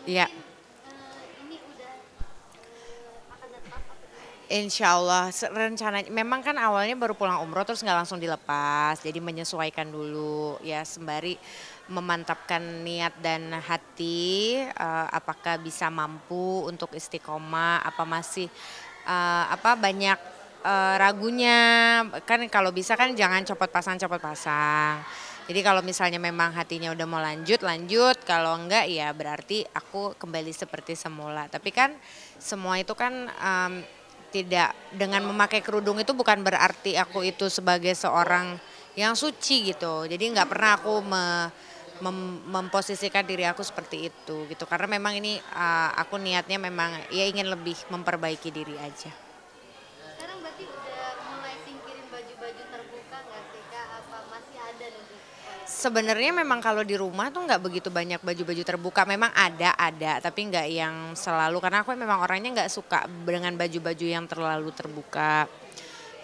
Iya. Mungkin ini udah akan tetap apa gimana? Insya Allah, rencana memang kan awalnya baru pulang umroh terus nggak langsung dilepas, jadi menyesuaikan dulu ya sembari memantapkan niat dan hati, apakah bisa mampu untuk istiqomah, apa masih apa banyak ragunya, kan kalau bisa kan jangan copot pasang copot pasang. Jadi kalau misalnya memang hatinya udah mau lanjut, lanjut. Kalau enggak ya berarti aku kembali seperti semula. Tapi kan semua itu kan tidak dengan memakai kerudung itu bukan berarti aku itu sebagai seorang yang suci gitu. Jadi nggak pernah aku memposisikan diri aku seperti itu gitu. Karena memang ini aku niatnya memang ya ingin lebih memperbaiki diri aja. Sekarang berarti udah mulai singkirin baju-baju terbuka nggak sih Kak? Apa masih ada nih di koleksi? Sebenarnya memang kalau di rumah tuh nggak begitu banyak baju-baju terbuka. Memang ada, tapi nggak yang selalu. Karena aku memang orangnya nggak suka dengan baju-baju yang terlalu terbuka.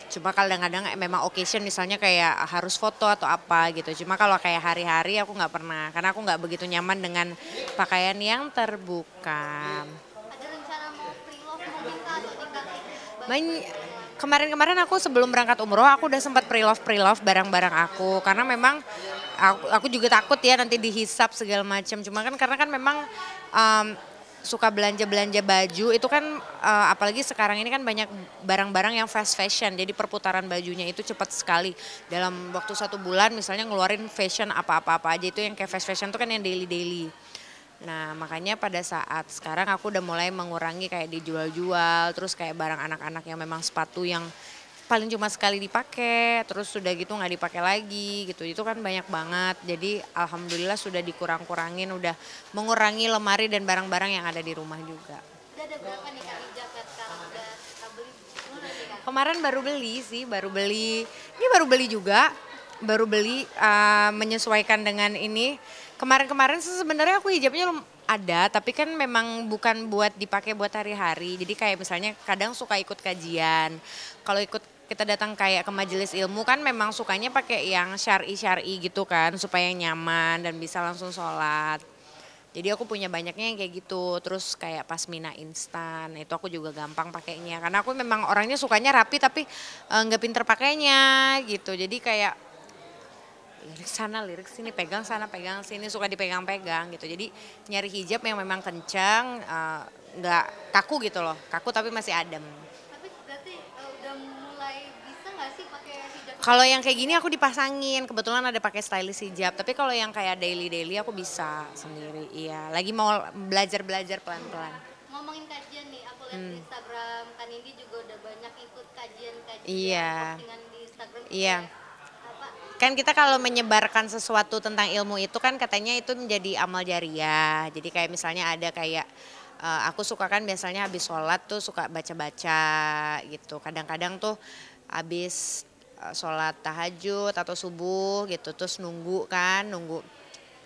Cuma kadang-kadang memang occasion misalnya kayak harus foto atau apa gitu. Cuma kalau kayak hari-hari aku nggak pernah. Karena aku nggak begitu nyaman dengan pakaian yang terbuka. Ada rencana mau pre-love mungkin Kak atau dikasih Men- baju-baju yang lama? Kemarin-kemarin aku sebelum berangkat umroh aku udah sempat pre-love barang-barang aku karena memang aku juga takut ya nanti dihisap segala macam. Cuma kan karena kan memang em, suka belanja-belanja baju itu kan apalagi sekarang ini kan banyak barang-barang yang fast fashion. Jadi perputaran bajunya itu cepat sekali. Dalam waktu 1 bulan misalnya ngeluarin fashion apa-apa aja itu yang kayak fast fashion itu kan yang daily-daily. Nah, makanya pada saat sekarang aku udah mulai mengurangi kayak dijual-jual, terus kayak barang anak-anak yang memang sepatu yang paling cuma sekali dipakai, terus sudah gitu nggak dipakai lagi gitu. Itu kan banyak banget. Jadi alhamdulillah sudah dikurang-kurangin, udah mengurangi lemari dan barang-barang yang ada di rumah juga. Udah ada berapa nih Kak hijab yang sekarang udah Kak beli? Udah nih Kak. Kemarin baru beli sih, baru beli. Ini baru beli juga, baru beli menyesuaikan dengan ini. Kemarin-kemarin sih sebenarnya aku hijabnya ada, tapi kan memang bukan buat dipakai buat hari-hari. Jadi kayak misalnya kadang suka ikut kajian. Kalau ikut kita datang kayak ke majelis ilmu kan memang sukanya pakai yang syar'i-syar'i gitu kan supaya nyaman dan bisa langsung sholat. Jadi aku punya banyaknya yang kayak gitu. Terus kayak pasmina instan, itu aku juga gampang pakainya. Karena aku memang orangnya sukanya rapi tapi nggak pinter pakainya gitu. Jadi kayak lirik sana, lirik sini, pegang sana, pegang sini, suka dipegang-pegang gitu. Jadi nyari hijab yang memang kencang, nggak kaku gitu loh. Kaku tapi masih adem. Tapi berarti udah mulai bisa nggak sih pakai hijab-hijab Kalau yang kayak seperti gini ini? aku dipasangin, kebetulan ada pakai stylist hijab. Tapi kalau yang kayak daily-daily aku bisa sendiri. Iya, lagi mau belajar-belajar pelan-pelan. Ngomongin kajian nih, aku lihat di Instagram kan ini juga udah banyak ikut kajian-kajian Iya, postingan di Instagram tuh iya. kayak apa? Kan kita kalau menyebarkan sesuatu tentang ilmu itu kan katanya itu menjadi amal jariah. Jadi kayak misalnya ada kayak aku suka kan biasanya habis sholat tuh suka baca-baca gitu. Kadang-kadang tuh habis sholat tahajud atau subuh gitu terus nunggu kan, nunggu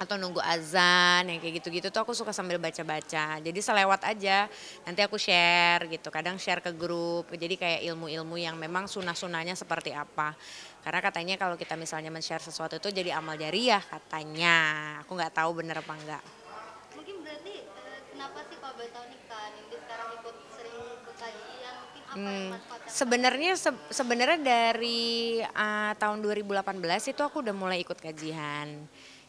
atau nunggu azan yang kayak gitu-gitu tuh aku suka sambil baca-baca. Jadi selewat aja nanti aku share gitu. Kadang share ke grup. Jadi kayak ilmu-ilmu yang memang sunah-sunahnya seperti apa. Karena katanya kalau kita misalnya men-share sesuatu itu jadi amal jariah katanya. Aku nggak tahu bener apa enggak. Mungkin berarti kenapa sih kalau boleh tahu nih Kak Nindi sekarang ikut sering ikut kajian mungkin apa yang Hmm, manfaat yang kamu sebenarnya dapat? sebenarnya dari tahun 2018 itu aku udah mulai ikut kajian.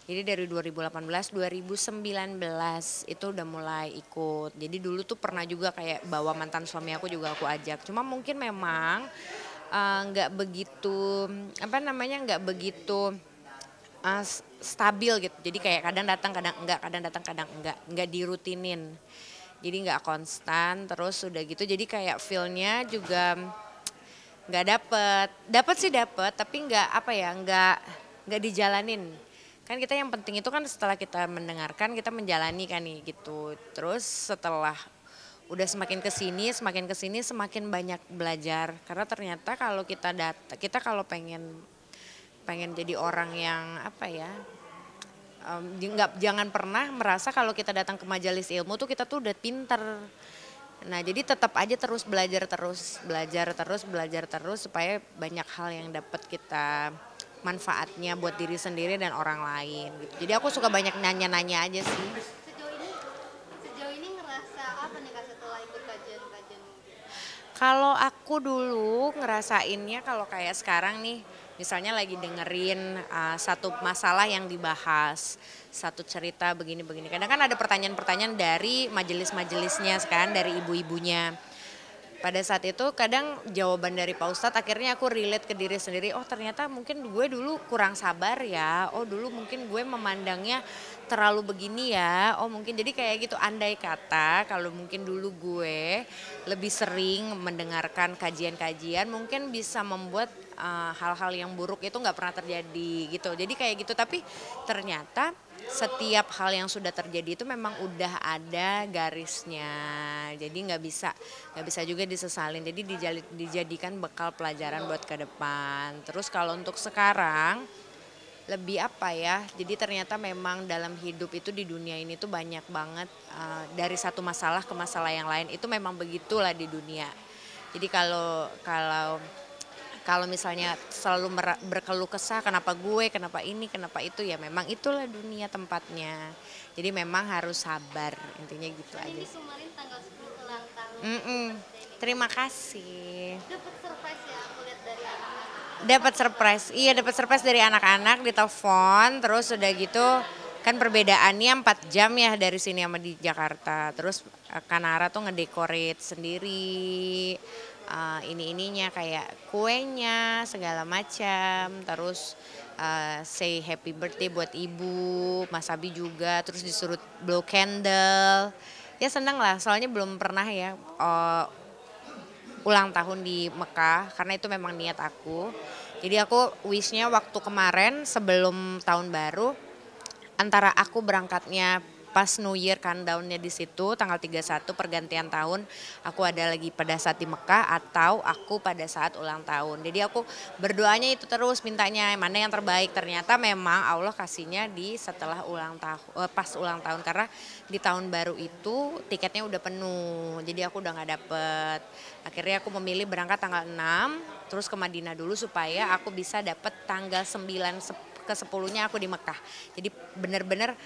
Jadi dari 2018, 2019 itu udah mulai ikut. Jadi dulu tuh pernah juga kayak bawa mantan suami aku juga aku ajak. Cuma mungkin memang nggak begitu apa namanya nggak begitu stabil gitu. Jadi kayak kadang datang kadang enggak dirutinin. Jadi nggak konstan terus udah gitu jadi kayak feel-nya juga nggak dapet. Dapet sih dapet tapi nggak apa ya nggak dijalanin. Kan kita yang penting itu kan setelah kita mendengarkan kita menjalani kan nih gitu. Terus setelah udah semakin kesini semakin banyak belajar karena ternyata kalau kita kalau pengen pengen jadi orang yang apa ya jangan pernah merasa kalau kita datang ke majelis ilmu tuh kita tuh udah pinter. Nah jadi tetap aja terus belajar terus supaya banyak hal yang dapat kita manfaatnya buat diri sendiri dan orang lain gitu. Jadi aku suka banyak nanya-nanya aja sih. Sejauh ini ngerasa apa nih Kak setelah ikut kajian-kajian mungkin? Kalau aku dulu ngerasainnya kalau kayak sekarang nih, misalnya lagi dengerin satu masalah yang dibahas, satu cerita begini-begini. Kadang kan ada pertanyaan-pertanyaan dari majelis-majelisnya kan, dari ibu-ibunya. Pada saat itu kadang jawaban dari Pak Ustadz akhirnya aku relate ke diri sendiri, oh ternyata mungkin gue dulu kurang sabar ya, oh dulu mungkin gue memandangnya terlalu begini ya, oh mungkin jadi kayak gitu andai kata kalau mungkin dulu gue lebih sering mendengarkan kajian-kajian mungkin bisa membuat hal-hal yang buruk itu nggak pernah terjadi gitu. Jadi kayak gitu tapi ternyata setiap hal yang sudah terjadi itu memang udah ada garisnya. Jadi nggak bisa juga disesalin. Jadi dijadikan bekal pelajaran buat ke depan. Terus kalau untuk sekarang lebih apa ya? Jadi ternyata memang dalam hidup itu di dunia ini tuh banyak banget dari satu masalah ke masalah yang lain. Itu memang begitulah di dunia. Jadi kalau kalau kalau misalnya selalu berkeluh kesah kenapa gue, kenapa ini, kenapa itu ya memang itulah dunia tempatnya. Jadi memang harus sabar intinya gitu Kan aja ini sih. kemarin tanggal 10 ulang tahun Mm-mm. birthday nih. Terima kasih. Dapat surprise ya aku lihat dari anak-anak. Dapat surprise, iya dapat surprise dari anak-anak di telepon, terus udah gitu kan perbedaannya 4 jam ya dari sini sama di Jakarta. Terus Kanara tuh ngedekorate sendiri, ini-ininya kayak kuenya segala macam, terus say happy birthday buat ibu, Mas Abi juga, terus disuruh blow candle. Ya seneng lah, soalnya belum pernah ya ulang tahun di Mekah karena itu memang niat aku. Jadi aku wishnya waktu kemarin sebelum tahun baru antara aku berangkatnya pas New Year countdown-nya di situ tanggal 31 pergantian tahun aku ada lagi pada saat di Mekah atau aku pada saat ulang tahun. Jadi aku berdoanya itu terus mintanya mana yang terbaik. Ternyata memang Allah kasihnya di setelah ulang tahun pas ulang tahun karena di tahun baru itu tiketnya udah penuh. Jadi aku udah nggak dapet. Akhirnya aku memilih berangkat tanggal 6 terus ke Madinah dulu supaya aku bisa dapet tanggal 9 ke 10-nya aku di Mekah. Jadi benar-benar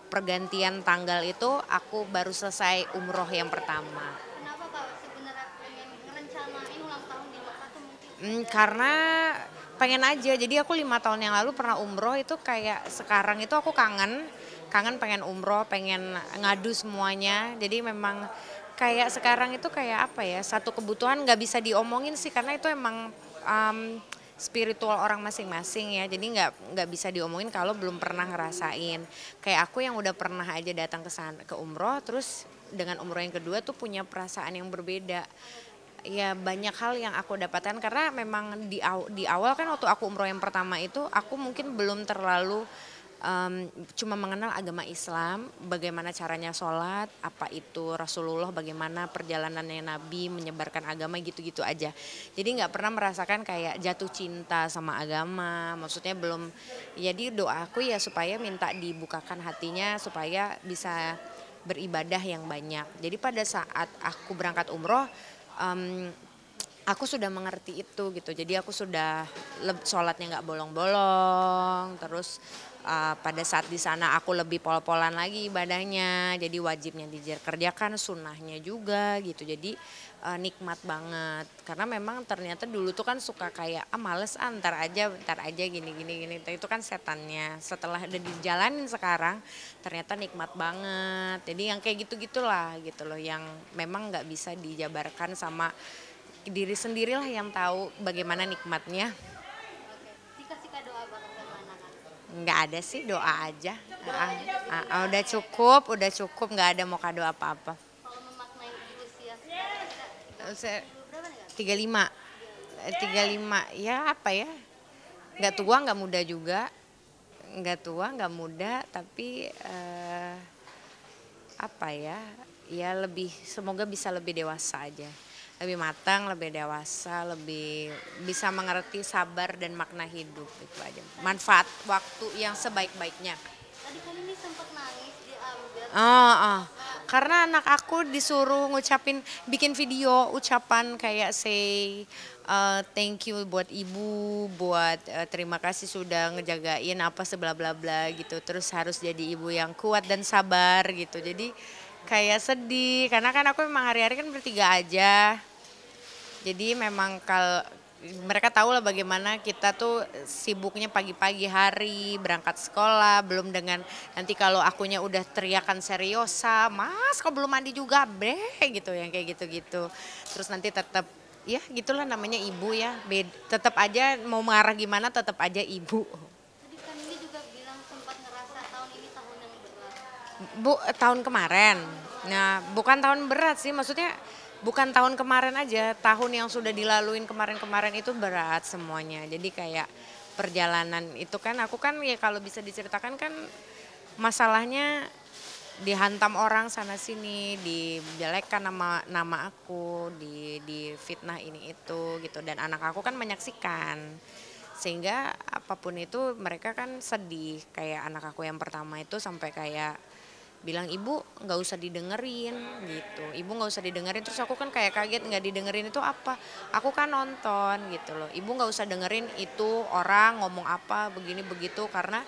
pergantian tanggal itu aku baru selesai umroh yang pertama. Kenapa Kak sebenarnya pengen ngerencanain ulang tahun di Mekah tuh mungkin? Karena pengen aja. Jadi aku 5 tahun yang lalu pernah umroh itu kayak sekarang itu aku kangen pengen umroh, pengen ngadu semuanya. Jadi memang kayak sekarang itu kayak apa ya, satu kebutuhan nggak bisa diomongin sih karena itu emang spiritual orang masing-masing ya. Jadi nggak bisa diomongin kalau belum pernah ngerasain. Kayak aku yang udah pernah aja datang ke sana ke umroh, terus dengan umroh yang kedua tuh punya perasaan yang berbeda. Ya banyak hal yang aku dapatkan karena memang di awal kan waktu aku umroh yang pertama itu aku mungkin belum terlalu cuma mengenal agama Islam, bagaimana caranya sholat, apa itu Rasulullah, bagaimana perjalanannya Nabi menyebarkan agama gitu-gitu aja. Jadi nggak pernah merasakan kayak jatuh cinta sama agama, maksudnya belum. Jadi doa aku ya supaya minta dibukakan hatinya supaya bisa beribadah yang banyak. Jadi pada saat aku berangkat umroh, aku sudah mengerti itu gitu. Jadi aku sudah sholatnya nggak bolong-bolong. Terus pada saat di sana aku lebih pol-polan lagi ibadahnya. Jadi wajibnya dikerjakan, sunnahnya juga gitu. Jadi nikmat banget. Karena memang ternyata dulu tuh kan suka kayak males ntar aja gini. Itu kan setannya. Setelah udah dijalanin sekarang ternyata nikmat banget. Jadi yang kayak gitu-gitulah gitu loh. Yang memang nggak bisa dijabarkan sama diri sendirilah yang tahu bagaimana nikmatnya. Oke, dikasih kado apa sama anak-anak? Nggak ada sih, doa aja. Udah cukup, nggak ada mau kado apa-apa. Kalau memaknai usia sekarang Saya berapa nih Kak? 35, 35 ya apa ya? Nggak tua, nggak muda juga, nggak tua, nggak muda, tapi apa ya? Ya lebih semoga bisa lebih dewasa aja. Lebih matang, lebih dewasa, lebih bisa mengerti sabar dan makna hidup itu aja. Manfaat waktu yang sebaik-baiknya. Tadi kan ini sempat nangis diambil. Karena anak aku disuruh bikin video ucapan kayak say Thank you buat ibu, buat terima kasih sudah ngejagain apa sebla bla bla gitu. Terus harus jadi ibu yang kuat dan sabar gitu. Jadi kayak sedih karena kan aku memang hari-hari kan bertiga aja. Jadi memang kalau mereka tahu lah bagaimana kita tuh sibuknya pagi-pagi hari berangkat sekolah, belum dengan nanti kalau akunya udah teriakan seriosa, mas kok belum mandi juga bre gitu yang kayak gitu-gitu. Terus nanti tetap ya gitulah namanya ibu ya, tetap aja mau marah gimana tetap aja ibu. Tadi Kamili juga bilang sempat ngerasa tahun ini tahun yang berat. Tahun kemarin. Nah, bukan tahun berat sih, maksudnya bukan tahun kemarin aja, tahun yang sudah dilaluin kemarin-kemarin itu berat semuanya. Jadi kayak perjalanan itu kan aku kan ya kalau bisa diceritakan kan masalahnya dihantam orang sana sini, dijelekan nama nama aku, di fitnah ini itu gitu dan anak aku kan menyaksikan. Sehingga apapun itu mereka kan sedih, kayak anak aku yang pertama itu sampai kayak bilang ibu nggak usah didengerin gitu, ibu nggak usah didengerin. Terus aku kan kayak kaget, nggak didengerin itu apa, aku kan nonton gitu loh, ibu nggak usah dengerin itu orang ngomong apa begini begitu karena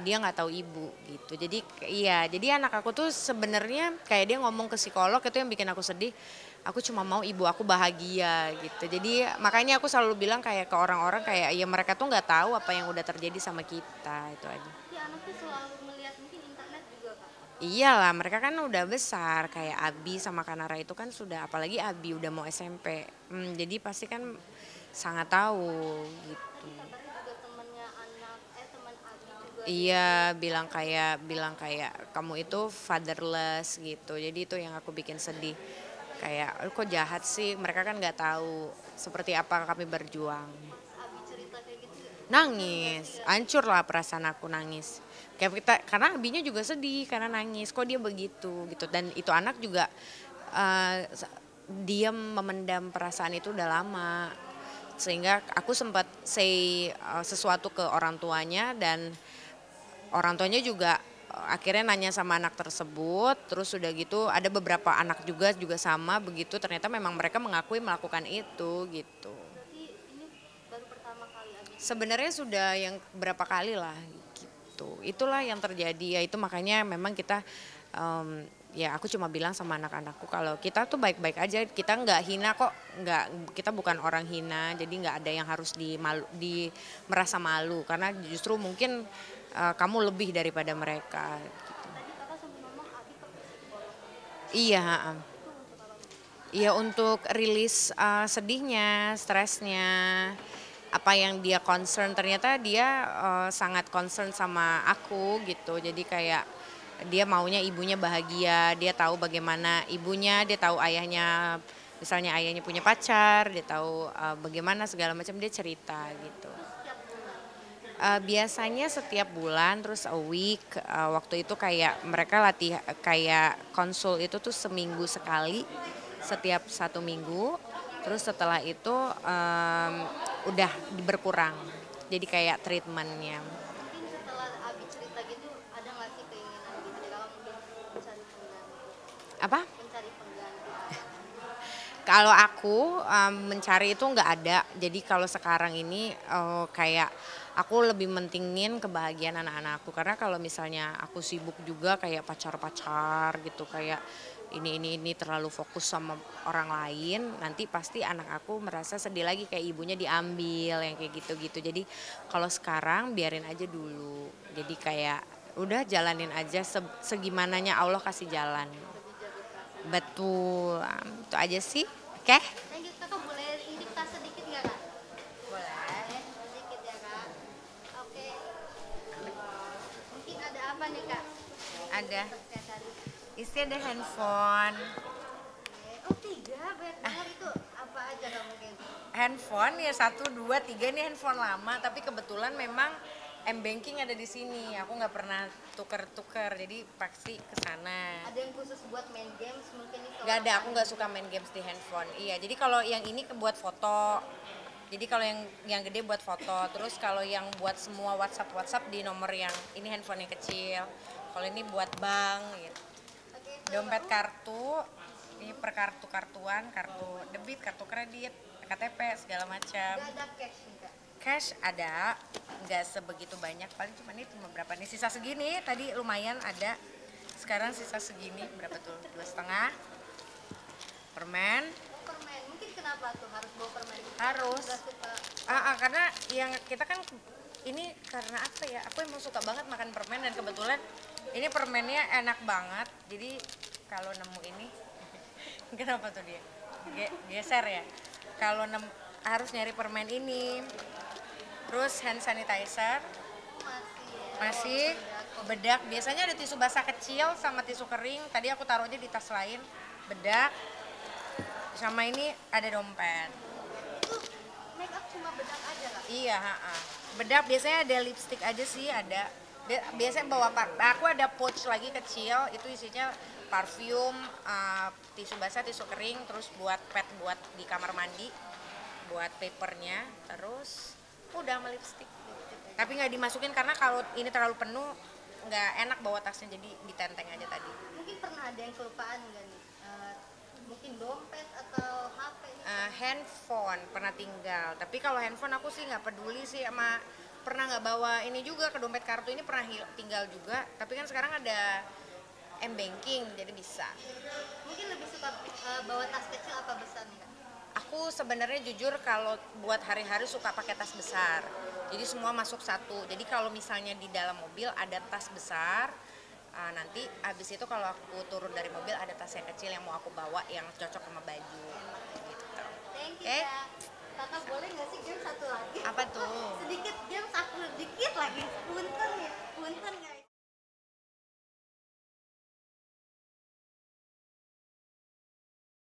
dia nggak tahu ibu gitu. Jadi iya, jadi anak aku tuh sebenarnya kayak dia ngomong ke psikolog itu yang bikin aku sedih, aku cuma mau ibu aku bahagia gitu. Jadi makanya aku selalu bilang kayak ke orang-orang kayak ya mereka tuh nggak tahu apa yang udah terjadi sama kita, itu aja. Tapi anaknya selalu melihat mungkin internet juga kak. Iyalah, mereka kan udah besar, kayak Abi sama Kanara itu kan sudah, apalagi Abi udah mau SMP. Jadi pasti kan sangat tahu gitu. Tadi kabarnya juga temannya teman Abi juga Iya, bilang kayak kamu itu fatherless gitu. Jadi itu yang aku bikin sedih. Kayak kok jahat sih, mereka kan nggak tahu seperti apa kami berjuang. Abi cerita kayak gitu ya. Nangis, hancur lah perasaan aku nangis. Kayak kita, karena Abinya juga sedih karena nangis, kok dia begitu gitu. Dan itu anak juga diam memendam perasaan itu udah lama. Sehingga aku sempat say sesuatu ke orang tuanya dan orang tuanya juga akhirnya nanya sama anak tersebut. Terus udah gitu ada beberapa anak juga sama begitu, ternyata memang mereka mengakui melakukan itu gitu. Berarti ini baru pertama kali Abi. Sebenarnya sudah yang berapa kali lah gitu. Itulah yang terjadi, ya itu makanya memang kita ya aku cuma bilang sama anak-anakku kalau kita tuh baik-baik aja, kita nggak hina kok, nggak, kita bukan orang hina, jadi nggak ada yang harus merasa malu karena justru mungkin kamu lebih daripada mereka. Gitu. Tadi kakak sampai ngomong Abi ke psikolog. Iya, ha-ha. Itu untuk apa? Iya untuk rilis sedihnya, stresnya, apa yang dia concern, ternyata dia sangat concern sama aku gitu. Jadi kayak dia maunya ibunya bahagia, dia tahu bagaimana ibunya, dia tahu ayahnya, misalnya ayahnya punya pacar, dia tahu bagaimana segala macam, dia cerita gitu. Setiap bulan. Biasanya setiap bulan, terus a week, waktu itu kayak mereka latih kayak konsul itu tuh seminggu sekali, setiap 1 minggu. Terus setelah itu udah berkurang, jadi kayak treatmentnya. Mungkin setelah Abi cerita gitu ada nggak sih keinginan gitu ya kalau mungkin mencari pengganti, Apa? mencari pengganti. Kalau aku mencari itu nggak ada. Jadi kalau sekarang ini kayak aku lebih mentingin kebahagiaan anak-anakku. Karena kalau misalnya aku sibuk juga kayak pacar-pacar gitu, kayak ini terlalu fokus sama orang lain, nanti pasti anak aku merasa sedih lagi kayak ibunya diambil yang kayak gitu-gitu. Jadi kalau sekarang biarin aja dulu. Jadi kayak udah jalanin aja segimananya Allah kasih jalan. Lebih jaga perasaan. Betul, itu aja sih. Oke? Thank you kakak, boleh intip tas sedikit nggak kak? Boleh sedikit ya kak. Oke. Mungkin ada apa nih kak? Ada. Aksesori. Isi ada handphone. Oke. Oh tiga, banyak banget itu. Apa aja kak mungkin? Handphone ya 1, 2, 3 ini handphone lama, tapi kebetulan memang M-banking ada di sini. Aku nggak pernah tuker-tuker, jadi pasti ke sana. Ada yang khusus buat main games mungkin itu. Gak ada, aku nggak suka main games di handphone. Iya, jadi kalau yang ini buat foto. Jadi kalau yang gede buat foto, terus kalau yang buat semua WhatsApp di nomor yang ini handphone yang kecil. Kalau ini buat bank gitu. Oke. Dompet kartu, ini per kartuan, kartu debit, kartu kredit, KTP segala macam. Nggak ada cash nih kak. Cash ada, nggak sebegitu banyak, paling cuma berapa nih, sisa segini, tadi lumayan ada, sekarang sisa segini, berapa tuh, 2,5, permen, Oh permen, mungkin kenapa tuh harus bawa permen? harus, Nggak suka. karena yang kita kan, ini karena apa ya, aku emang suka banget makan permen dan kebetulan ini permennya enak banget, jadi kalau nemu ini, kenapa tuh dia, geser ya, kalau harus nyari permen ini. Terus hand sanitizer, Masih ya. masih bedak. Biasanya ada tisu basah kecil sama tisu kering. Tadi aku taruhnya di tas lain. Bedak, sama ini ada dompet. Itu make up cuma bedak aja kak? Iya, bedak biasanya ada lipstick aja sih, ada. Biasanya bawa aku ada pouch lagi kecil, itu isinya parfum, tisu basah, tisu kering, terus buat pad buat di kamar mandi, buat papernya, terus udah sama lipstick. Tapi nggak dimasukin karena kalau ini terlalu penuh nggak enak bawa tasnya, jadi ditenteng aja tadi. Mungkin pernah ada yang kelupaan nggak nih? Mungkin dompet atau HP nih? Handphone pernah tinggal, tapi kalau handphone aku sih nggak peduli sih sama, pernah nggak bawa ini juga, ke dompet kartu ini pernah tinggal juga, tapi kan sekarang ada m-banking jadi bisa. Mungkin lebih suka bawa tas kecil apa besar nih kak? Aku sebenarnya jujur kalau buat hari-hari suka pakai tas besar. Jadi semua masuk satu. Jadi kalau misalnya di dalam mobil ada tas besar, nanti abis itu kalau aku turun dari mobil ada tas yang kecil yang mau aku bawa yang cocok sama baju. Gitu. Thank you Oke. kak. Kakak boleh nggak sih game satu lagi? Apa tuh? Sedikit game, satu dikit lagi. Punten ya, punten.